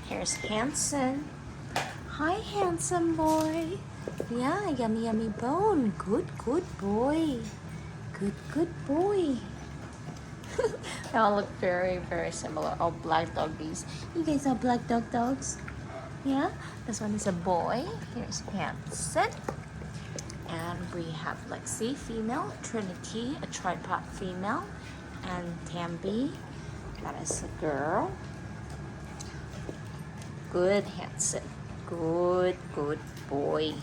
Here's Henson. Hi, handsome boy. Yeah, yummy, yummy bone. Good, good boy. Good, good boy. They all look very, very similar. All black doggies. You guys are black dogs? Yeah? This one is a boy. Here's Henson. And we have Lexi, female. Trinity, a tripod female. And Tambi, that is a girl. Good, Henson. Good, good boy.